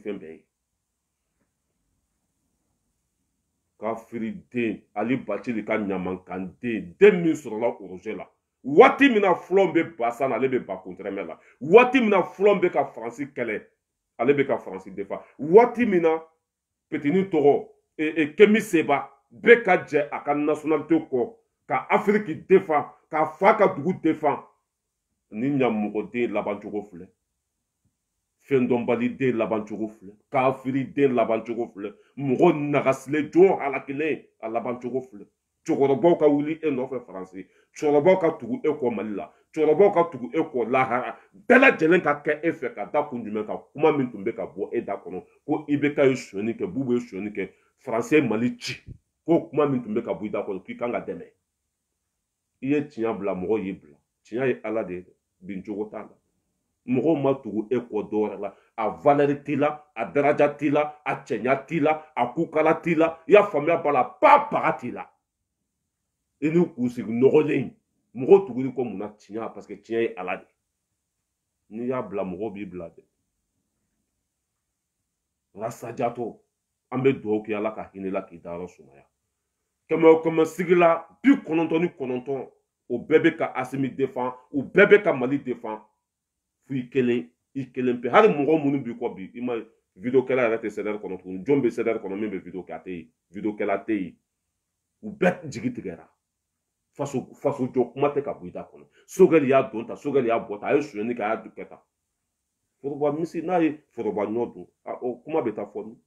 fɛn bɛɛ ye kafiri den Ali Bacili ka ɲamankan den min sɔrɔla Oroze la waati min na Fulɔn bɛ Basan ale bɛ ba Kuntrɛmɛ la waati min na Fulɔn bɛ ka Faransi kɛlɛ ale bɛ ka Faransi défend waati min na Petini tɔgɔ Kemi Seba bɛɛ ka jɛ a ka nationalité kɔ ka Afrique défend ka fa ka dugu défend ni ɲamɔgɔden labancogo filɛ fɛndɔnbali den labancogo filɛ kafiri den labancogo filɛ mɔgɔ nagasile jɔn halakilen a labancogo filɛ cɛkɔrɔbaw ka wuli e nɔfɛ Faransi cɛkɔrɔbaw ka tugu e kɔ Mali la cɛkɔrɔbaw ka tugu e kɔ lahara bɛɛ lajɛlen ka kɛ e fɛ ka da kun jumɛn kan kuma min tun bɛ ka bɔ e da kɔnɔ ko IBK ye sonyani kɛ Bubu ye sonyani kɛ Faransi ye Mali ci ko kuma min tun bɛ ka bɔ i da kɔnɔ k'i kan ka dɛmɛ i ye tiɲɛ bila mɔgɔ y'i bila tiɲɛ ye Ala de ye bin cogo t'a la mɔgɔw ma tugu e kɔ dɔwɛrɛ la a valeur t'i la a daraja t'i la a cɛɲa t'i la a kukala t'i la i y'a faamuya b'a la ba baga t'i la i ni k'u sigi nɔgɔlen mɔgɔw tuguli kɔ mun na tiɲɛ parce que tiɲɛ ye Ala de n'i y'a bila mɔgɔw b'i bila dɛ rasajatɔ an bɛ dugawu kɛ Ala ka hinɛ la k'i dayɔrɔ sumaya kɛmɛ o kɛmɛ sigi la 99 o bɛɛ bɛ ka Asimi défend o bɛɛ bɛ ka Mali défend fo i kelen pe hali mɔgɔ minnu b'i kɔ bi i ma video kɛla yɛrɛ tɛ CDR kɔnɔ tuguni jɔn bɛ CDR kɔnɔ min bɛ video kɛ a tɛ yen video kɛla tɛ yen u bɛɛ jigi tigɛra faso jɔ kuma tɛ ka bɔ i da kɔnɔ Sogɛli y'a don ta Sogɛli y'a bɔ ta a ye sonyani kɛ a y'a kɛ tan foroba misi n'a ye foroba ɲɔ dun o kuma bɛ taa fɔ min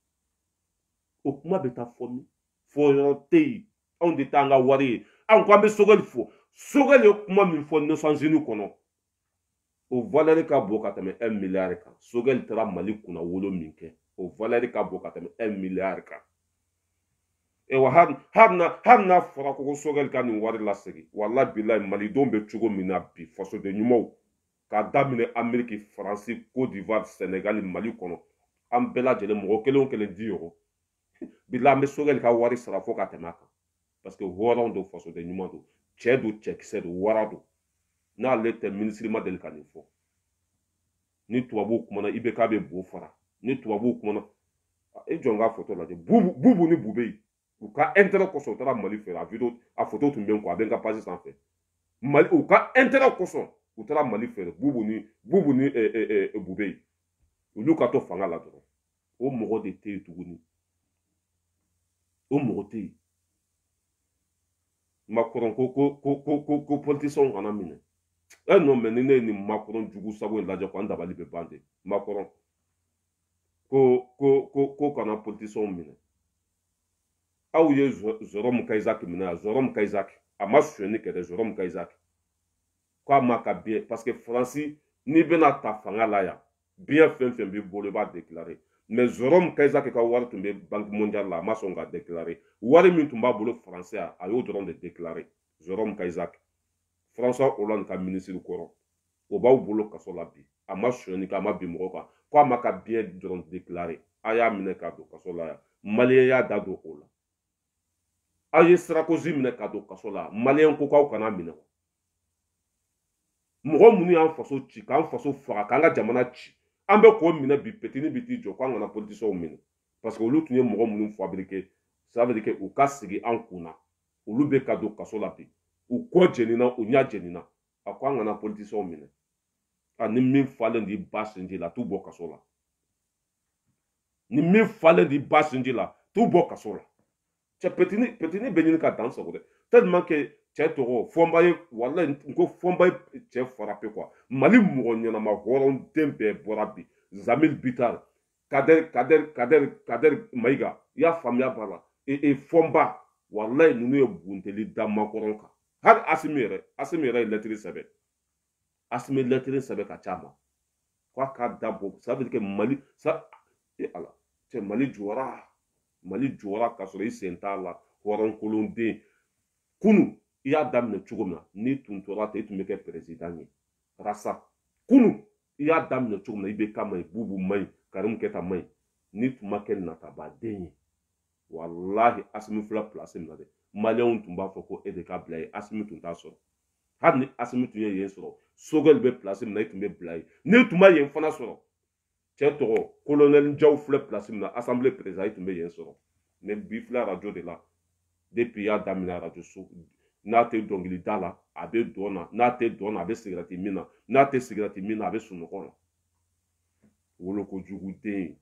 o kuma bɛ taa fɔ min fɔ yɔrɔ tɛ yen anw de t'an ka wari ye anw ko an bɛ Sogɛli fɔ Sogɛli ye kuma min fɔ Nations Unies kɔnɔ o valeur ka bon ka tɛmɛ 1 milliard kan Sogɛli taara Mali kunna wolo min kɛ o valeur ka bon ka tɛmɛ 1 milliard kan ewa hali n'a fɔra ko Sogɛli ka nin wari lasegin walahi bilahi malidenw bɛ cogo min na bi fasoden ɲumanw k'a daminɛ Amérique Faransi Côte d'Ivoire Sénégal Mali kɔnɔ an bɛɛ lajɛlen mɔgɔ kelen o kelen 10 euro bilahi an bɛ Sogɛli ka wari sara fo ka tɛmɛ a kan parce que hɔrɔnw don fasoden ɲuman don cɛ don cɛkisɛ don wara don n'ale tɛ minisiri ma deli ka nin fɔ ni tubabuw kumana IBK bɛ bo fara ni tubabuw kumana e jɔn k'a photo lajɛ bubu ni bube u ka intérêt kosɔn u taara Mali fɛ a photo tun bɛ n kɔ a bɛ n ka page sanfɛ Mali u ka intérêt kosɔn u taara Mali fɛ bubu ni bube olu ka to fanga la dɔrɔn o mɔgɔ de tɛ yen tuguni o mɔgɔ tɛ yen Macron ko politiciens kana minɛ non mais ni ne ye nin Macron jugu sago in lajɛ ko an dabali bɛ ban de Macron ko kana politiciens minɛ aw ye Jérôme Kayizaki minɛ yan Jérôme Kayizaki a ma sonyani kɛ dɛ Jérôme Kayizaki ko a ma ka bien parce que Faransi n'i bɛna ta fanga la yan bien fɛn fɛn b'i bolo i b'a déclarer mais Jérôme Kayizaki ka wari tun bɛ Banque mondiale la a ma sɔn ka déclarer wari min tun b'a bolo Faransi a y'o dɔrɔn de déclarer Jérôme Kayizaki François Hollande ka ministre kɔrɔ o b'aw bolo kaso la bi a ma sonyani kɛ a ma bin mɔgɔ kan ko a ma ka bien dɔrɔn déclarer a y'a minɛ k'a don kaso la yan maliyɛn y'a da don o la a ye Sarkozy minɛ k'a don kaso la maliyɛn ko k'aw kana minɛ mɔgɔ minnu y'an faso ci k'an faso faga k'an ka jamana ci an bɛ k'o minɛ bi Petini bi t'i jɔ k'an kana politiciens minɛ parce que olu tun ye mɔgɔ minnu fabriqué ça veut dire que u ka sigi an kun na olu bɛ ka don kaso la bi u kɔ jɛnina u ɲɛ jɛnina a ko an kana politiciens minɛ ni min falen di ba sinji la t'u bɔ kaso la ni min falen di ba sinji la t'u bɔ kaso la cɛ Petini bɛ ɲini ka dan sago dɛ tellement que cɛ tɔgɔ Fɔnba ye walahi n ko Fɔnba ye cɛ frappé quoi Mali mɔgɔ ɲɛnama hɔrɔn den bɛɛ bɔra bi Zamil Bitar Kader Mayiga i y'a faamuya b'a la Fɔnba walahi ninnu ye bunteli da Macron kan hali Asimi yɛrɛ ye lettre sɛbɛn Asimi lettre sɛbɛn ka ca ma ko a k'a dabɔ ça veut dire que Mali ala cɛ Mali jɔra ka sɔrɔ i sen t'a la hɔrɔnkolonden kunu i y'a daminɛ cogo min na n'i tun tora ten i tun bɛ kɛ président ye rasa kunu i y'a daminɛ cogo min na i bɛ kama ye Bubu man ɲi Karimu Keyita man ɲi n'i tun ma kɛ natabaden ye walahi Asimi filɛ place min na dɛ maliyɛnw tun b'a fɔ ko e de ka bila ye Asimi tun t'a sɔrɔ hali ni Asimi tun ye yen sɔrɔ Sogɛli bɛ place min na i tun bɛ bila ye n'i tun ma yen fana sɔrɔ cɛ tɔgɔ colonel Njaw filɛ place min na assemblée président i tun bɛ yen sɔrɔ mais bi filɛ radio de la depuis y'a daminɛ radio so n'a tɛ dɔnkili da la a bɛ dɔn na n'a tɛ dɔn na a bɛ cigarette min na n'a tɛ cigarette min na a bɛ sunɔgɔ la wolokojugu den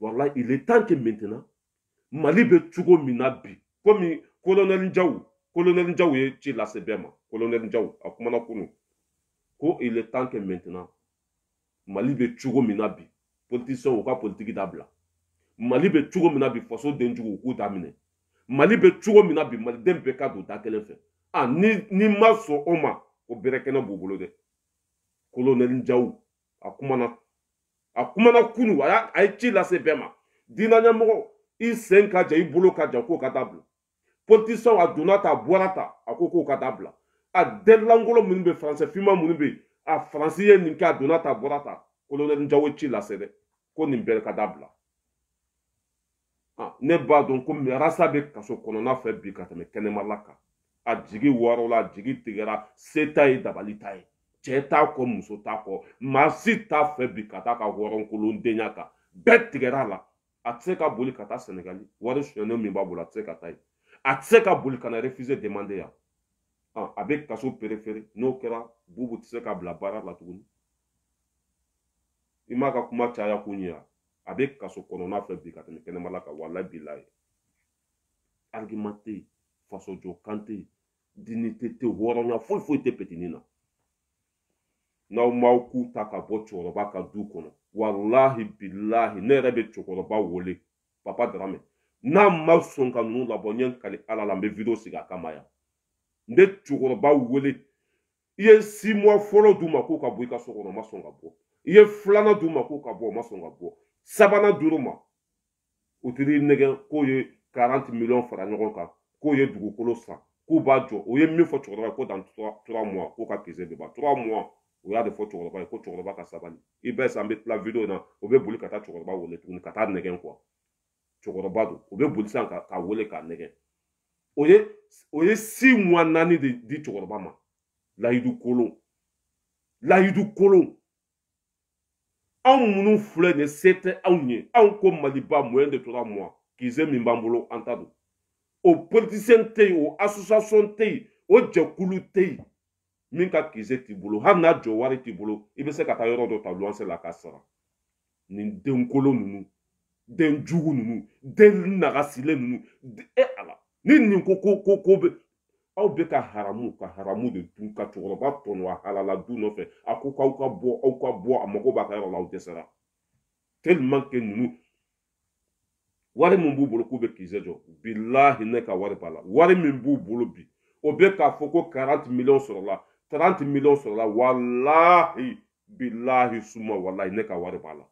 walahi il est temps que maintenant Mali bɛ cogo min na bi komi colonel Njaw ye ci lase bɛɛ ma colonel Njaw a kumana kunu ko il est temps que maintenant Mali bɛ cogo min na bi politiciens u ka politique dabila Mali bɛ cogo min na bi faso denjugu u k'u daminɛ Mali bɛ cogo min na bi maliden bɛɛ ka don da kelen fɛ ni ma sɔn o ma o bɛrɛkɛnɛ b'u bolo dɛ colonel Njaw a kumana kunu a ye ci lase bɛɛ ma diinɛ ɲɛmɔgɔ i sen ka jan i bolo ka jan k'o ka dabila politiciens a donna ta a bɔra ta a ko k'o ka dabila a dɛlangolo minnu bɛ faransɛ finman minnu bɛ a faransi ye nin kɛ a donna ta a bɔra ta colonel Njaw ye ci lase dɛ ko nin bɛɛ ka dabila ne b'a dɔn ko rasa bɛ kaso kɔnɔna fɛ bi ka tɛmɛ kɛnɛmala kan a jigi wɔɔrɔ la a jigi tigɛra se t'a ye dabali t'a ye cɛ t'a kɔ muso t'a kɔ maa si t'a fɛ bi ka taa ka hɔrɔnkolondenya kan bɛɛ tigɛra a la a tɛ se ka boli ka taa Senegali wari sonyɛnen min b'a bolo a tɛ se ka taa yen a tɛ se ka boli ka na refuser demander yan a bɛ kaso perefere n'o kɛra Bubu tɛ se ka bila baara la tuguni i m'a ka kuma caya kun ye a bɛ kaso kɔnɔna fɛ bi ka tɛmɛ kɛnɛmala kan walahi bilahi argument tɛ yen fasojɔ kan tɛ yen dignité tɛ yen hɔrɔnya foyi foyi tɛ petini na n'aw m'aw k'u ta ka bɔ cɛkɔrɔba ka du kɔnɔ walahi bilahi ne yɛrɛ bɛ cɛkɔrɔba wele Papa Darame n'a ma sɔn ka ninnu labɔ n ye n kali Ala la n bɛ video sigi a kama yan n bɛ cɛkɔrɔba wele i ye 6 mois fɔlɔ d'u ma k'u ka bɔ i ka so kɔnɔ o ma sɔn ka bɔ i ye 2nan d'u ma k'u ka bɔ o ma sɔn ka bɔ 3nan d'u ma u t'i nɛgɛ k'o ye 40 millions fara ɲɔgɔn kan k'o ye dugukolo san k'u b'a jɔ o ye min fɔ cɛkɔrɔba ye ko dans 3 mois k'o ka kisɛ bɛ ban 3 mois o y'a de fɔ cɛkɔrɔba ye ko cɛkɔrɔba ka sabali i bɛ san bɛ tila video na o bɛ boli ka taa cɛkɔrɔba wele tuguni ka taa nɛgɛn quoi cɛkɔrɔba don o bɛ boli sisan ka wele k'a nɛgɛn o ye 6 mois 4 de di cɛkɔrɔba ma layidu kolon anw minnu filɛ nin se tɛ anw ye anw ko Maliba moyen de 3 mois kisɛ min b'an bolo an ta don o politicien tɛ yen o association tɛ yen o jɛkulu tɛ yen min ka kisɛ t'i bolo hali n'a jɔ wari t'i bolo i bɛ se ka taa yɔrɔ dɔ ta luwanse la k'a sara nin den kolon ninnu den jugu ninnu den nagasilen ninnu ala ni nin ko bɛ aw bɛ ka haramu de dun ka cɛkɔrɔba tɔnɔ a halala du nɔfɛ a ko k'aw ka bɔ a mago b'a ka yɔrɔ la aw dɛsɛra tellement que ninnu wari min b'u bolo k'u bɛ kisɛ jɔ bilahi ne ka wari b'a la wari min b'u bolo bi o bɛ k'a fɔ ko 40 millions sɔrɔla 30 millions sɔrɔla walahi bilahi suma walahi ne ka wari b'a la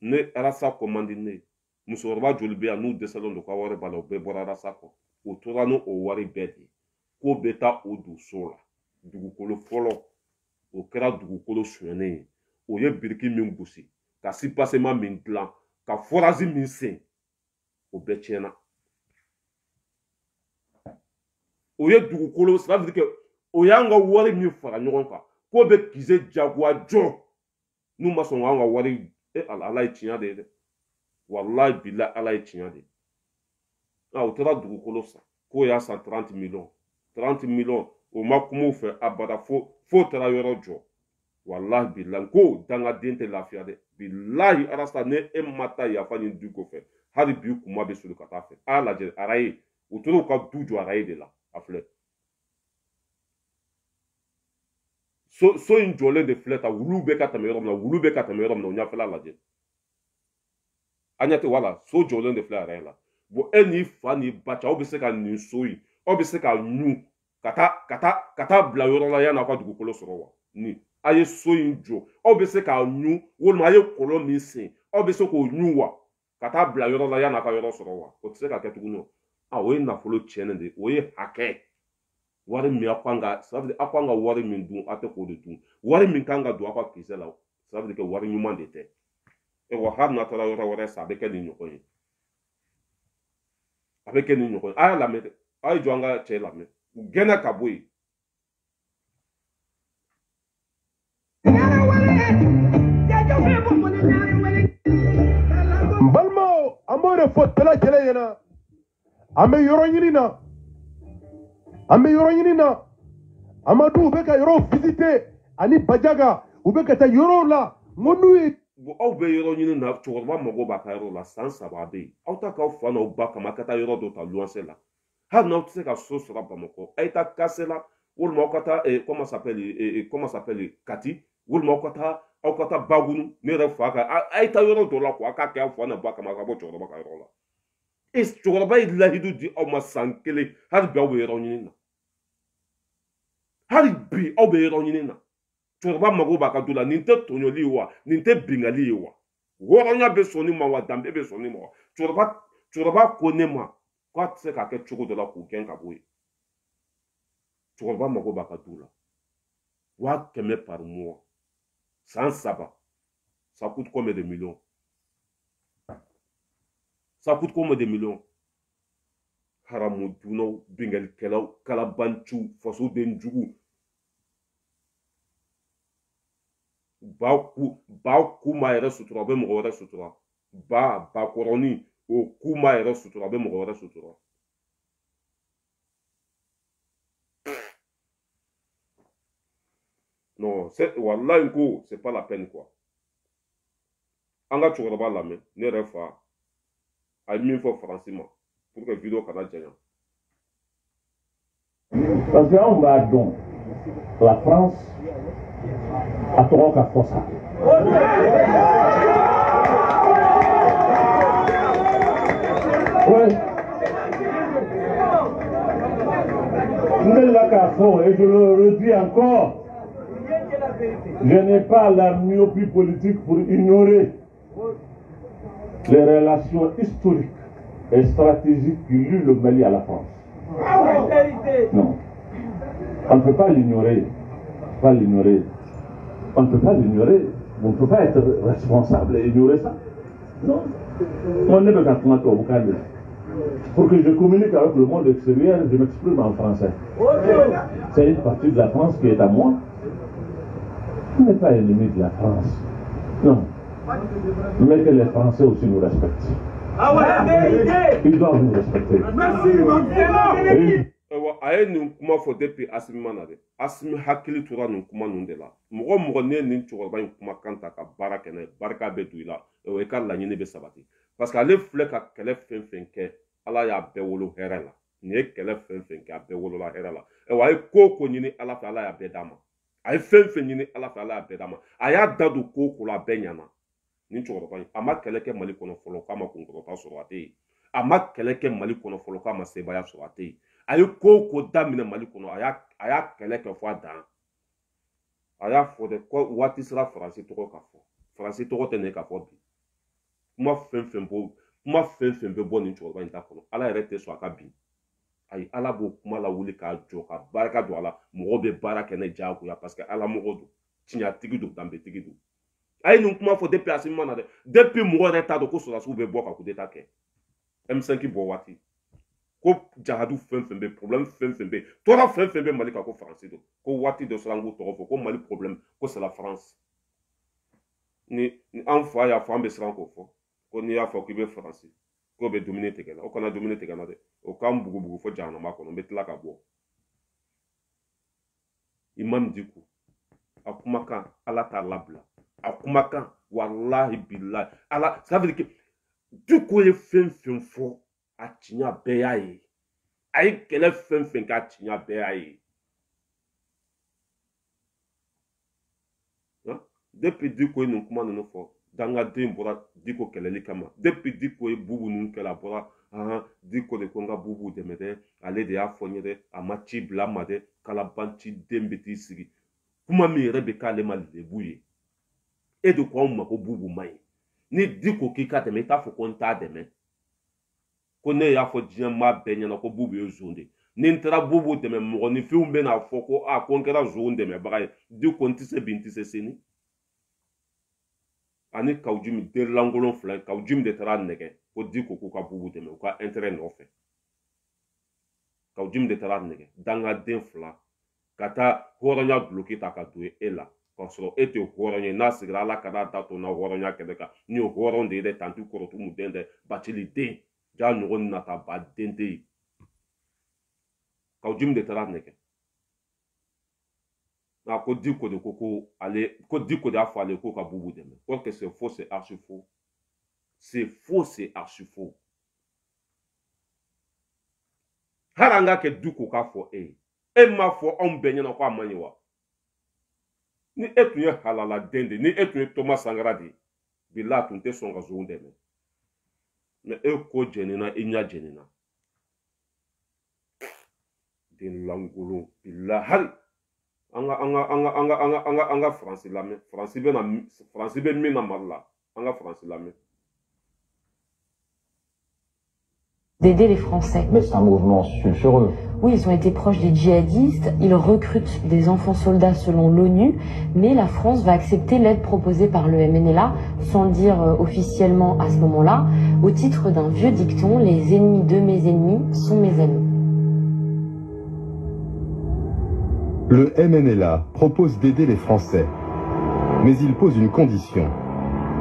ne arasa commande ne musokɔrɔba joli bɛ yan n'u dɛsɛlen don ka wari b'a la o bɛɛ bɔra arasa kɔ o tora n'o wari bɛɛ de k'o bɛ taa o don so la dugukolo fɔlɔ o kɛra dugukolo sonyɛnen ye o ye biriki min gosi ka sipasema min dilan ka forage min sen o bɛɛ tiɲɛna o ye dugukolo ça veut dire que o y'an ka wari min fara ɲɔgɔn kan k'o bɛ kisɛ jagoya jɔ n'u ma sɔn k'an ka wari ala ye tiɲɛ de ye dɛ walahi bilahi ala ye tiɲɛ de ye o taara dugukolo san k'o y'a san 30 millions o ma kuma u fɛ abada fo taara yɔrɔ jɔ walahi bilahi ko dangaden tɛ lafiya dɛ bilahi arasa ne e ma taa yafa nin du kɔfɛ hali bi kuma bɛ soli ka taa fɛ a lajɛ araye u tora u ka du jɔ araye de la a filɛ so in jɔlen de filɛ ta wulu bɛ ka tɛmɛ yɔrɔ min na wulu bɛ ka tɛmɛ yɔrɔ min na o ɲɛfɛla lajɛ a ɲɛ tɛ wala so jɔlen de filɛ araye la bon e n'i fa n'i ba cɛ aw bɛ se ka nin so in aw bɛ se ka ɲu ka taa bila yɔrɔ la yanni aw ka dugukolo sɔrɔ wa ni a ye so in jɔ aw bɛ se k'a ɲu walima a ye kɔlɔn min sen aw bɛ se k'o ɲu wa ka taa bila yɔrɔ la yanni aw ka yɔrɔ sɔrɔ wa o tɛ se ka kɛ tuguni o ye nafolo tiɲɛnen de o ye hakɛ wari min aw kan ka wari min dun aw tɛ k'o de dun wari min kan ka don aw ka kisɛ la ça veut dire que wari ɲuman de tɛ wa hali n'a taara yɔrɔ wɛrɛ sa a bɛ kɛ nin ɲɔgɔn ye a bɛ kɛ nin ɲɔgɔn ye a y'a lamɛn dɛ a ye jɔ an ka cɛ lamɛn u gɛnna ka bɔ yen de fo bɛɛ lajɛlen ɲɛna an bɛ yɔrɔ ɲini na Amadou u bɛ ka yɔrɔ visiter ani Bajaga u bɛ ka taa yɔrɔw la n ko n'u ye aw bɛ yɔrɔ ɲini na cɛkɔrɔba mago b'a ka yɔrɔ la san 3 bɛ yen aw ta k'aw fa n'aw ba kama ka taa yɔrɔ dɔ ta luwanse la hali n'aw tɛ se ka so sɔrɔ Bamakɔ a ye taa kase la walima aw ka taa comment s'appelle Kati walima aw ka taa Bagunu ne yɛrɛ fa ka a ye taa yɔrɔ dɔ la a k'a kɛ aw fa n'a ba kama a ka bɔ cɛkɔrɔba ka yɔrɔ la cɛkɔrɔba ye lahidu di aw ma san 1 hali bi aw bɛ yɔrɔ ɲini na cɛkɔrɔba mago b'a ka du la nin tɛ tɔɲɔli ye wa nin tɛ bingali ye wa hɔrɔnya bɛ sɔn nin ma wa danbe bɛ sɔn nin ma wa cɛkɔrɔba ko ne ma k'a tɛ se k'a kɛ cogo dɔ la k'u gɛn ka bɔ yen cɛkɔrɔba mago b'a ka du la 100 par mois san 3 ça coûte combien de millions haramu dunaw bingalikɛlaw kalabanciw fasoden jugu ba ku ma yɛrɛ sutura a bɛ mɔgɔ wɛrɛ sutura ba kɔrɔni o ku ma yɛrɛ sutura a bɛ mɔgɔ wɛrɛ sutura non wallahi ko c'est pas la peine quoi an ka cɛkɔrɔba lamɛn ne yɛrɛ fa a ye min fɔ faransi ma pour que vidéo kana janya parce que anw b'a dɔn la France a tɔgɔ ka fɔ sa n delila k'a fɔ et je le redis encore je n'ai pas la myopie politique pour ignorer les relations historiques et stratégiques qui lient le Mali à la France. Non, on ne peut pas l'ignorer. On ne peut pas l'ignorer. On ne peut pas être responsable et ignorer ça. Non. On n'est pas qu'à au vocable. Pour que je communique avec le monde extérieur, je m'exprime en français. C'est une partie de la France qui est à moi. On n'est pas ennemi de la France. Non. Mais que les Français aussi nous respectent. Ah ouais, ils doivent nous respecter. Merci, a ye nin kuma fɔ depuis Asimi ma na dɛ Asimi hakili tora nin kuma ninnu de la mɔgɔ mɔgɔ ne nin cɛkɔrɔba in kuma kan ta ka baara kɛ n'a ye barika bɛ don i la i ka laɲini bɛ sabati parce que ale filɛ ka kɛlɛ fɛn fɛn kɛ ala y'a bɛɛ wolo hɛrɛ la nin ye kɛlɛ fɛn fɛn kɛ a bɛɛ wolola hɛrɛ la a ye ko o ko ɲini ala fɛ ala y'a bɛɛ d'a ma a ye fɛn fɛn ɲini ala fɛ ala y'a bɛɛ d'a ma a y'a da don ko o ko la a bɛɛ ɲɛna nin cɛkɔrɔba in a ma kɛlɛ kɛ Mali kɔnɔ fɔlɔ k'a ma kunkɔrɔta sɔrɔ a tɛ yen a ma kɛlɛ kɛ Mali kɔnɔ fɔlɔ k'a ma sebaaya sɔrɔ a tɛ yen a ye ko o ko daminɛ Mali kɔnɔ a y'a kɛlɛ kɛ fɔ a dan a y'a fɔ dɛ ko waati sera Faransi tɔgɔ ka fɔ Faransi tɔgɔ tɛ ne ka fɔ bi kuma fɛn fɛn bɛ bɔ nin cɛkɔrɔba in ta kɔnɔ ala yɛrɛ tɛ sɔn a ka bin ayi ala b'o kuma la wuli k'a jɔ ka barika don a la mɔgɔw bɛ baara kɛ ne diyagoya parce que ala mɔgɔ don tiɲɛtigi don danbetigi don a ye nin kuma fɔ depuis Asimi ma na dɛ depuis mɔgɔ yɛrɛ t'a dɔn ko sɔrɔdasiw bɛ bɔ ka coup d'état kɛ M5 bɔ waati ko jahadu fɛn fɛn bɛ problème fɛn fɛn bɛ tɔɔrɔ fɛn fɛn bɛ Mali kan ko Faransi don ko waati dɔ sera an k'o tɔgɔ fɔ ko Mali problème ko c'est la France ni an fa y'a fɔ an bɛ siran k'o fɔ ko n'i y'a fɔ k'i bɛ Faransi k'o bɛ dumuni tigɛ la o kana dumuni tigɛ na dɛ o k'an bugubugu fɔ jahanama kɔnɔ n bɛ tila ka bɔ Imam Dicko a kumakan ala t'a labila a kumakan walahi bilahi ala ça veut dire que Dicko ye fɛn fɛn fɔ a tiɲɛ bɛɛ y'a ye a ye kɛlɛ fɛn fɛn kɛ a tiɲɛ bɛɛ y'a ye depuis Dicko ye nin kuma ninnu fɔ dangaden bɔra Dicko kɛlɛli kama depuis Dicko ye bubu ninnu kɛlɛ a bɔra Dicko de ko n ka bubu dɛmɛ dɛ ale de y'a fɔ n ye dɛ a ma ci bila n ma dɛ kalabanciden bɛ t'i sigi kuma min yɛrɛ bɛ k'ale ma lebu ye e de ko anw ma ko bubu ma ɲi ni Dicko k'i ka dɛmɛ i t'a fɔ ko n t'a dɛmɛ ko ne y'a fɔ diɲɛ maa bɛɛ ɲɛna ko bubu ye zon de ni n taara bubu dɛmɛ mɔgɔninfinw bɛ n'a fɔ ko ko n kɛra zon dɛmɛbaga ye Dicko n tɛ se bi n tɛ se sini ani Kawujimi terilankolon fila ye Kawujimi de taara nɛgɛ ko Dicko k'u ka bubu dɛmɛ u ka intérêt nɔfɛ Kawujimi de taara nɛgɛ dangaden fila ka taa hɔrɔnya duloki ta ka don e la Parce que et te hɔrɔn n'a sigira ala ka da to na hɔrɔnya kɛlɛ kan ni o hɔrɔn de ye dɛ tanti kɔrɔtu mu den dɛ bacili den ja ɲɔgɔn nata ba den tɛ yen k'aw jimi de taara nɛgɛ nka ko Diko de ko ale ko Diko de y'a fɔ ale ko ka Bubu dɛmɛ or que c'est faux, c'est archi faux, c'est faux, c'est archi faux. Hali an k'a kɛ Diko k'a fɔ e m'a fɔ anw bɛɛ ɲɛna ko a man ɲi wa ni e tun ye halala den de ni e tun ye Thomas Sankara de bila tun tɛ sɔn ka zon dɛmɛ mais e ko jɛnina i ɲɛ jɛnina den langolo bila hali an ka Faransi lamɛn Faransi bɛ min na Mali la an ka Faransi lamɛn. D'aider les Français. Mais c'est un mouvement sulfureux. Oui, ils ont été proches des djihadistes, ils recrutent des enfants soldats selon l'ONU, mais la France va accepter l'aide proposée par le MNLA, sans le dire officiellement à ce moment-là, au titre d'un vieux dicton, les ennemis de mes ennemis sont mes amis. Le MNLA propose d'aider les Français, mais il pose une condition.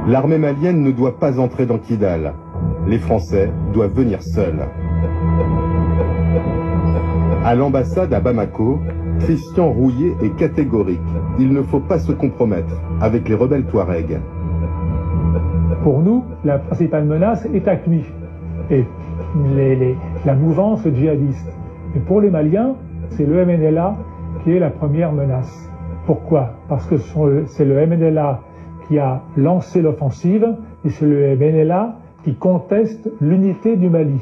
L'armée malienne ne doit pas entrer dans Kidal. Les Français doivent venir seuls. À l'ambassade à Bamako, Christian Rouillet est catégorique. Il ne faut pas se compromettre avec les rebelles Touaregs. Pour nous, la principale menace est AQMI et la mouvance djihadiste. Et pour les Maliens, c'est le MNLA qui est la première menace. Pourquoi? Parce que c'est le MNLA qui a lancé l'offensive et c'est le MNLA qui conteste l'unité du Mali.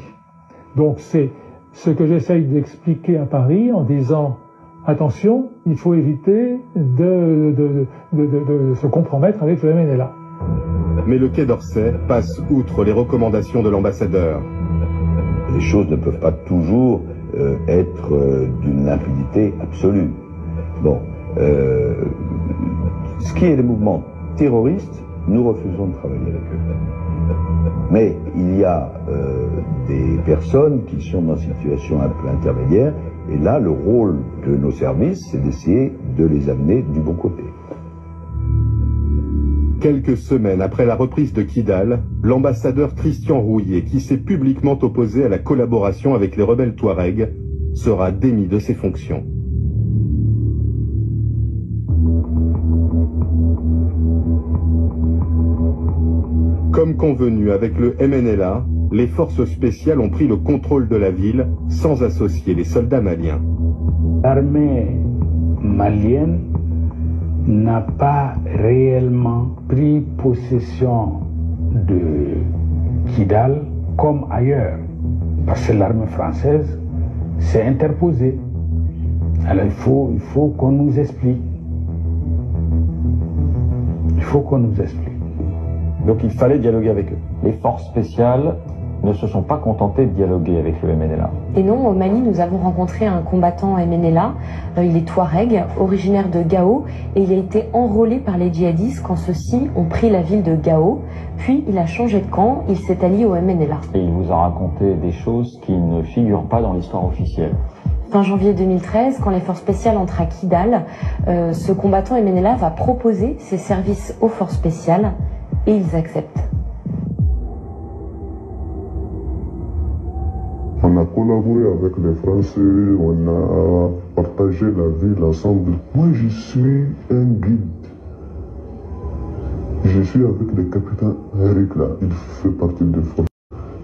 Donc c'est ce que j'essaye d'expliquer à Paris en disant attention, il faut éviter de se compromettre avec le MNLA. Mais le Quai d'Orsay passe outre les recommandations de l'ambassadeur. Les choses ne peuvent pas toujours être d'une limpidité absolue. Bon, ce qui est des mouvements terroristes, nous refusons de travailler avec eux. Mais il y a des personnes qui sont dans une situation un peu intermédiaire, et là, le rôle de nos services, c'est d'essayer de les amener du bon côté. Quelques semaines après la reprise de Kidal, l'ambassadeur Christian Rouillet, qui s'est publiquement opposé à la collaboration avec les rebelles Touaregs, sera démis de ses fonctions. Comme convenu avec le MNLA, les forces spéciales ont pris le contrôle de la ville sans associer les soldats maliens. L'armée malienne n'a pas réellement pris possession de Kidal comme ailleurs, parce que l'armée française s'est interposée. Alors il faut qu'on nous explique. Il faut qu'on nous explique. Donc il fallait dialoguer avec eux. Les forces spéciales ne se sont pas contentées de dialoguer avec le MNLA. Et non, au Mali, nous avons rencontré un combattant MNLA. Il est Touareg, originaire de Gao, et il a été enrôlé par les djihadistes quand ceux-ci ont pris la ville de Gao. Puis il a changé de camp, il s'est allié au MNLA. Et il vous a raconté des choses qui ne figurent pas dans l'histoire officielle. Fin janvier 2013, quand les forces spéciales entrent à Kidal, ce combattant MNLA va proposer ses services aux forces spéciales et ils acceptent. On a collaboré avec les Français, on a partagé la ville ensemble. Moi, je suis un guide. Je suis avec le capitaine Eric là, il fait partie des forces.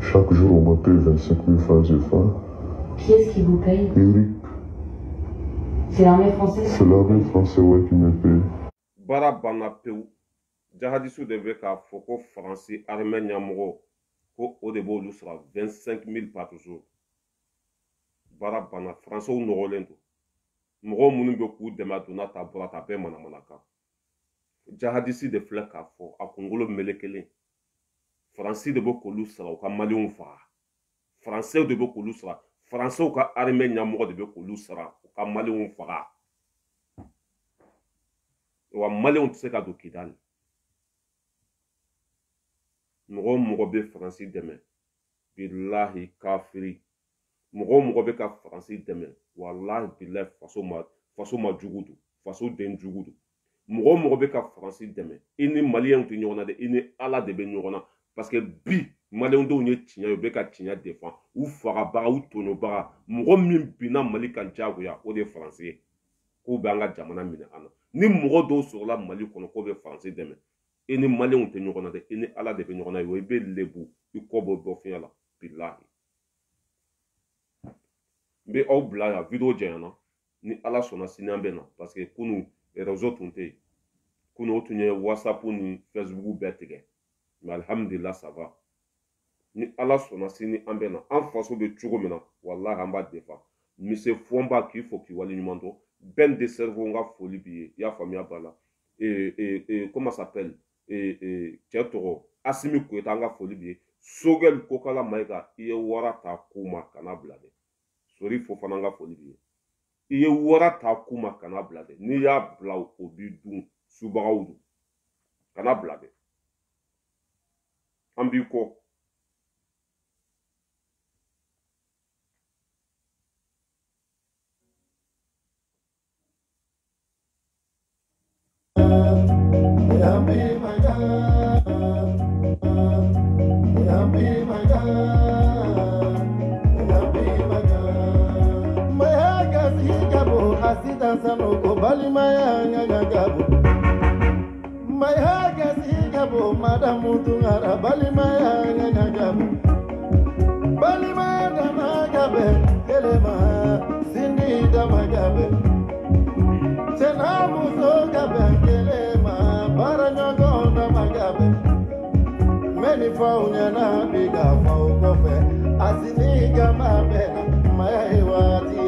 Chaque jour, on me paye 25 000 francs CFA. Qui est-ce qui vous paye? Eric. C'est l'armée française? C'est l'armée française ouais, qui me paye. Barabanapew, jihadistes devaient qu'à Foko français, armée Niamogo, au début, nous sera 25 000 par jour. Barabana, français ou Norolendo. Moro Munumbe Kou de Madonna Tabora Tabe Manamanaka. Jihadistes de Flek à Fo, à Congolo Melekele. Français de Bokolou sera au Kamalion Fa. Français de Bokolou sera. Français ou armée Niamogo de Bokolou sera au Kamalion Fa. Ou à Malion Tseka do Kidal. Moro Mogobe Français demain. Billahi kafiri. Moro be ka Français demain. Wallahi billahi faso ma jugudu. Faso den jugudu. mɔgɔ mɔgɔ bɛ ka faransi dɛmɛ i ni maliyɛnw tɛ ɲɔgɔn na dɛ i ni ala de bɛ ɲɔgɔn na parce que bi maliyɛnw denw ye tiɲɛ ye u bɛ ka tiɲɛ défend u fagabaga u tɔɲɔbaga mɔgɔ min binna mali kan diyagoya o de ye faransi ye k'u bɛ an ka jamana minɛ an na ni mɔgɔ dɔw sɔrɔla mali kɔnɔ k'o bɛ faransi dɛmɛ i ni maliyɛnw tɛ ɲɔgɔn na dɛ i ni ala de bɛ ɲɔgɔn na i bɛ lebu i kɔ bɔ dɔ fiɲɛ la bilahi n bɛ aw bila yan video janyana ni ala sɔnna sini an bɛ na parce que kunu réseau tun tɛ yen kunu o tun ye whatsapp ni facebook bɛɛ tigɛ mais alhamdulillah ça va ni ala sɔnna sini an bɛ na an faso bɛ cogo min na wallahi an b'a défend monsieur Fɔnba k'i fo k'i waleɲuman dɔn Ben de Cerveau n ka foli b'i ye i y'a faamuya b'a la comment ça s'appelle cɛ tɔgɔ Asimi Koyita an ka foli b'i ye Sogɛl Kokala Mayiga i ye wara ta k'u ma kana bila dɛ Sori Fofana an ka foli b'i ye i ye wara ta k'u ma kana bila dɛ n'i y'a bila o b'i dun subagaw don kana bila dɛ an b'i kɔ Madamu tungara balimaya nganyagabu balimaya damagabe elema sindi damagabe senamu sogabe elema baranyogo damagabe meni faunya na biga faugofe asini gamabe maya hewati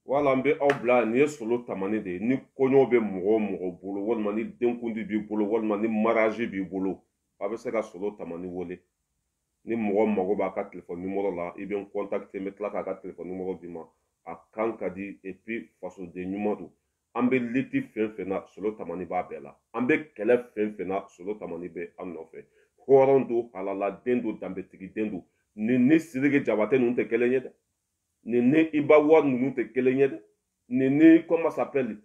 Voilà, mbe aw bila ni ye solo tamani de ni kɔɲɔ bɛ mɔgɔ o mɔgɔ bolo walima ni denkundi b'i bolo walima ni mariage b'i bolo a bɛ se ka solo tamani wele ni mɔgɔ mago b'a ka téléphone numéro la i bɛ n contacter n bɛ tila k'a ka téléphone numéro d'i ma a kan ka di et puis fasoden ɲuman don an bɛ liti fɛn fɛn na solo tamani b'a bɛɛ la an bɛ kɛlɛ fɛn fɛn na solo tamani bɛ an nɔfɛ hɔrɔn do halaladen do danbetigiden do nin ni Sidiki Jabate ninnu tɛ kelen ye dɛ nin ni Iba Wade ninnu tɛ kelen ye dɛ nin ni comment s'appelle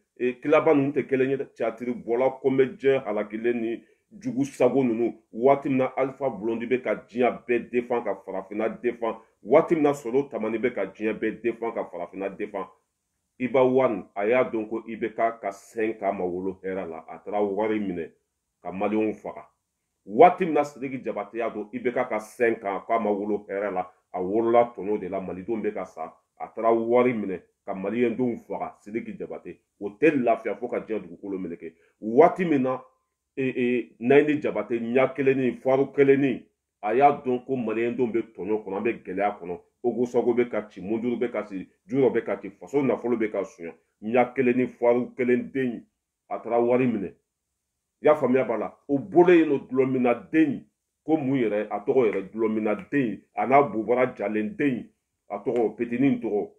kilaba ninnu tɛ kelen ye dɛ caatiri bɔla kɔnbɛjɛ halakilen ni jugu sago ninnu waati min na Alpha Blondy bɛ ka diɲɛ bɛɛ défend ka farafinna défend waati min na solo tamani bɛ ka diɲɛ bɛɛ défend ka farafinna défend Iba Wade a y'a dɔn ko IBK ka sɛn k'a ma wolo hɛrɛ la a taara wari minɛ ka maliyɛnw faga waati min na Sidiki Jabate y'a dɔn IBK ka sɛn k'a ma wolo hɛrɛ la a wolola tɔɲɔ de la malidenw bɛ ka sa a taara wari minɛ ka maliyɛndenw faga Sidiki Jabate o tɛ lafiya fo ka diɲɛ dugukolo meleke waati min na Nayini Jabate ɲa kelennin faru kelennin a y'a dɔn ko maliyɛndenw bɛ tɔɲɔ kɔnɔ an bɛ gɛlɛya kɔnɔ Ogosago bɛ ka ci Mojuru bɛ ka ci Jurɔ bɛ ka ci faso nafolo bɛ ka suɲɛ ɲa kelennin faru kelen den a taara wari minɛ i y'a faamuya b'a la o bolo yen nɔ dulɔmina den ko mun yɛrɛ a tɔgɔ yɛrɛ dulɔmina den a n'a bobara jalen den a tɔgɔ petinin tɔgɔ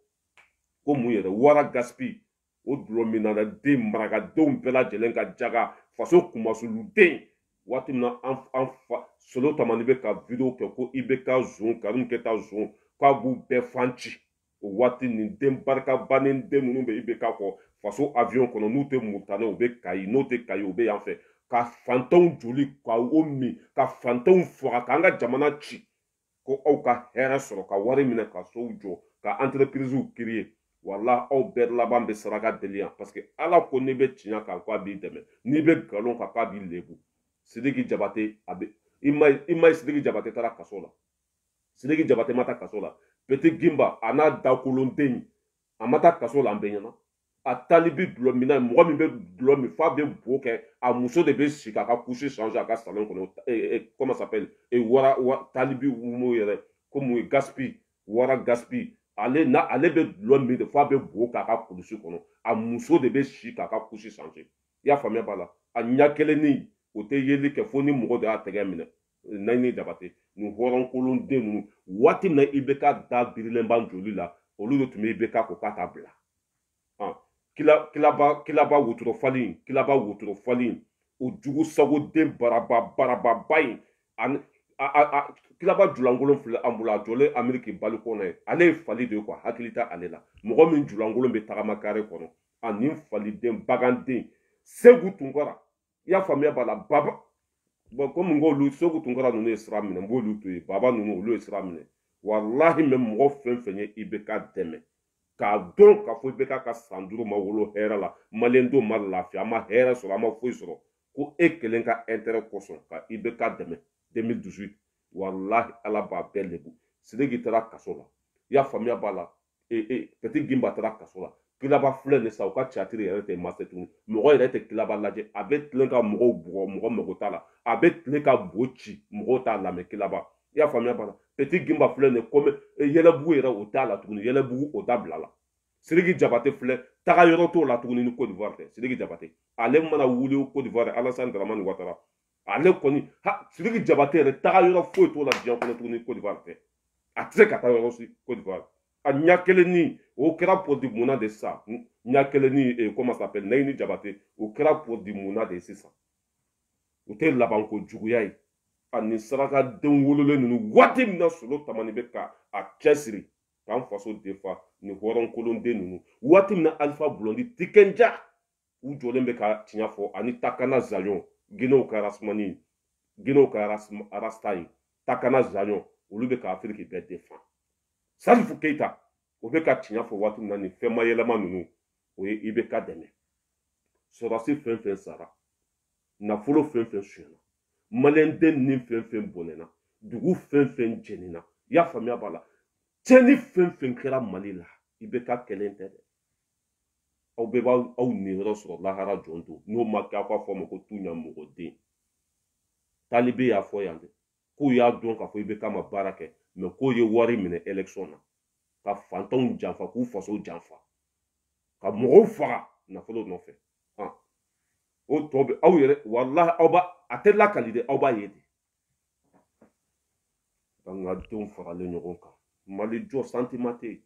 ko mun yɛrɛ wara gaspi o dulɔmina den marakadenw bɛɛ lajɛlen ka jaga faso kumasulu den waati min na an fa solo tamani bɛ ka video kɛ ko IBK zon Karim Keta zon k'a b'u bɛɛ fan ci o waati nin den barikaba ni den ninnu bɛ IBK kɔ faso avion kɔnɔ n'u tɛ Murutani u bɛ Kayi n'o tɛ Kayi u bɛ yan fɛ ka fantanw joli ka o min ka fantanw faga k'an ka jamana ci ko aw ka hɛrɛ sɔrɔ ka wari minɛ ka sow jɔ ka entreprises créer wala aw bɛɛ laban bɛ saraka deli yan parce que ala ko n'i bɛ tiɲɛ kan k'a b'i dɛmɛ n'i bɛ nkalon kan k'a b'i lebu Sidiki Jabate a bɛ i ma ye Sidiki Jabate taara kaso la Sidiki Jabate ma taa kaso la Petit Gimba a n'a dakolon den a ma taa kaso la an bɛɛ ɲɛna a talibi dulɔmina mɔgɔ min bɛ dulɔ min f'a bɛ bo kɛ a muso de bɛ sigi k'a ka couche changer a ka salon kɔnɔ comment s'appelle wara talibi wumo yɛrɛ ko mun ye gaspi wara gaspi ale bɛ dulɔ min de f'a bɛ bo k'a ka kulusi kɔnɔ a muso de bɛ sigi k'a ka couche changer i y'a faamuya b'a la a ɲa kelennin o tɛ yeli kɛ fo ni mɔgɔ de y'a tɛgɛ minɛ Nayini Jabate nin hɔrɔnkolon den ninnu waati min na IBK da birilen ban joli la olu de tun bɛ IBK ko k'a t'a bila kilaba wotoro falen o jugu sago den baraba in kilaba julankolon filɛ an bolo a jɔlen Ameriki balikɔnɔ ye ale ye fali de ye quoi hakili tɛ ale la mɔgɔ min julankolon bɛ tagama kare kɔnɔ ani faliden baganden Segu Tunkara i y'a faamuya b'a la baba bon komi n ko olu Segu Tunkara ninnu ye sira minɛ n b'olu to yen baba ninnu olu ye sira minɛ walahi mɛ mɔgɔ fɛn fɛn ye IBK dɛmɛ k'a dɔn k'a fɔ IBK ka san 5 ma wolo hɛrɛ la maliyɛndenw ma lafiya a ma hɛrɛ sɔrɔ a ma foyi sɔrɔ ko e kelen ka intérêt kosɔn ka IBK dɛmɛ 2018 walahi ala b'a bɛɛ lebu Sidiki taara kaso la i y'a faamuya b'a la Petit Gimba taara kaso la kilaba filɛ nin sa u ka caatiri yɛrɛ tɛ mase tuguni mɔgɔ yɛrɛ tɛ kilaba lajɛ a bɛ tilen ka mɔgɔw bugɔ mɔgɔ mago t'a la a bɛ tilen ka bo ci mɔgɔw t'a lamɛn kilaba i y'a faamuya b'a la Petit Gimba filɛ nin komi yɛlɛbugu yɛrɛ o t'a la tuguni yɛlɛbugu o t'a bila la Sidiki Jabate filɛ taga yɔrɔ t'o la tuguni ni Côte d'Ivoire tɛ Sidiki Jabate ale mana wuli Côte d'Ivoire Alassane Dramane Ouattara ale kɔni Sidiki Jabate yɛrɛ taga yɔrɔ foyi t'o la diɲɛ kɔnɔ tuguni Côte d'Ivoire tɛ a tɛ se ka taa yɔrɔ si Côte d'Ivoire a ɲa kelennin o kɛra produit munna de sa ɲa kelennin comment s'appelle Nayini Jabate o kɛra produit munna de sisan o tɛ labanko juguya ye ani sarakaden wololen ninnu waati min na solo tamani bɛ ka a cɛsiri k'an faso defa ni hɔrɔnkolonden ninnu waati min na Alpha Blondy Tikenja u jɔlen bɛ ka tiɲɛ fɔ ani Takana Zayon Guinéew ka Rasmani Guinéew ka Rasta ye Takana Zayon olu bɛ ka Afiriki bɛɛ defa Salifou Keita o bɛ ka tiɲɛ fɔ waati min na nin fɛnma yɛlɛma ninnu o ye IBK dɛmɛ sɔrɔdasi fɛn fɛn sara nafolo fɛn fɛn suyana maliyɛnden ni fɛn fɛn bɔnɛna dugu fɛn fɛn jɛnina i y'a faamuya b'a la tiɲɛni fɛn fɛn kɛra Mali la IBK kɛlen tɛ dɛ aw bɛɛ b'aw niyɔrɔ sɔrɔ lahara jɔn don n'o ma kɛ aw k'a fɔ a ma ko tuɲamɔgɔden talibe y'a fɔ yan dɛ k'u y'a dɔn k'a fɔ IBK ma baara kɛ mɛ k'o ye wari minɛ élection na ka fantanw janfa k'u faso janfa ka mɔgɔw faga nafolo nɔfɛ o tɔ bɛ aw yɛrɛ walahi aw b'a a tɛ lakali de aw b'a ye de an ka denw faralen ɲɔgɔn kan Mali jɔ sentiment tɛ yen